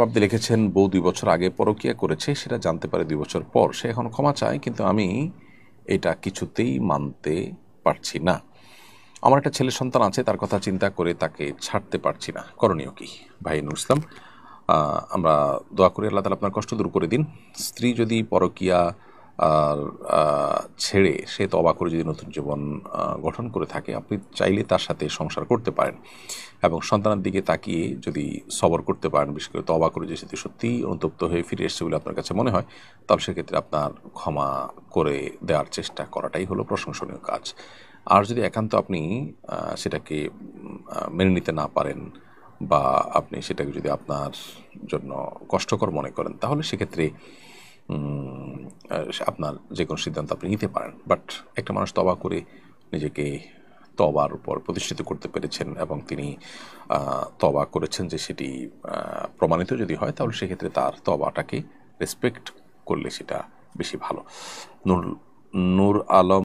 আপনি লিখেছেন বউ ২ বছর আগে পরকীয়া করেছে, সেটা জানতে পারে ২ বছর পর। সে এখন ক্ষমা চায়, কিন্তু আমি এটা কিছুতেই মানতে পারছি না। আমার একটা ছেলে সন্তান আছে, তার কথা চিন্তা করে তাকে ছাড়তে পারছি না। করণীয় কি? ভাই নুর ইসলাম, আমরা দোয়া করি আল্লাহ তাআলা আপনার কষ্ট দূর করে দিন। স্ত্রী যদি পরকীয়া আর ছেড়ে সে তওবা করে যদি নতুন জীবন গঠন করে থাকে, আপনি চাইলে তার সাথে সংসার করতে পারেন এবং সন্তানের দিকে তাকিয়ে যদি সবর করতে পারেন, বিশেষ করে তওবা করে যে সেটি সত্যিই অনুতপ্ত হয়ে ফিরে এসছে বলে আপনার কাছে মনে হয়, তাহলে সেক্ষেত্রে আপনার ক্ষমা করে দেওয়ার চেষ্টা করাটাই হলো প্রশংসনীয় কাজ। আর যদি একান্ত আপনি সেটাকে মেনে নিতে না পারেন বা আপনি সেটাকে যদি আপনার জন্য কষ্টকর মনে করেন, তাহলে সেক্ষেত্রে আপনার যে কোনো সিদ্ধান্ত আপনি নিতে পারেন। বাট একটা মানুষ তওবা করে নিজেকে তওবার উপর প্রতিষ্ঠিত করতে পেরেছেন এবং তিনি তওবা করেছেন যে সেটি প্রমাণিত যদি হয়, তাহলে সেক্ষেত্রে তার তওবাটাকে রেসপেক্ট করলে সেটা বেশি ভালো। নূর নূর আলম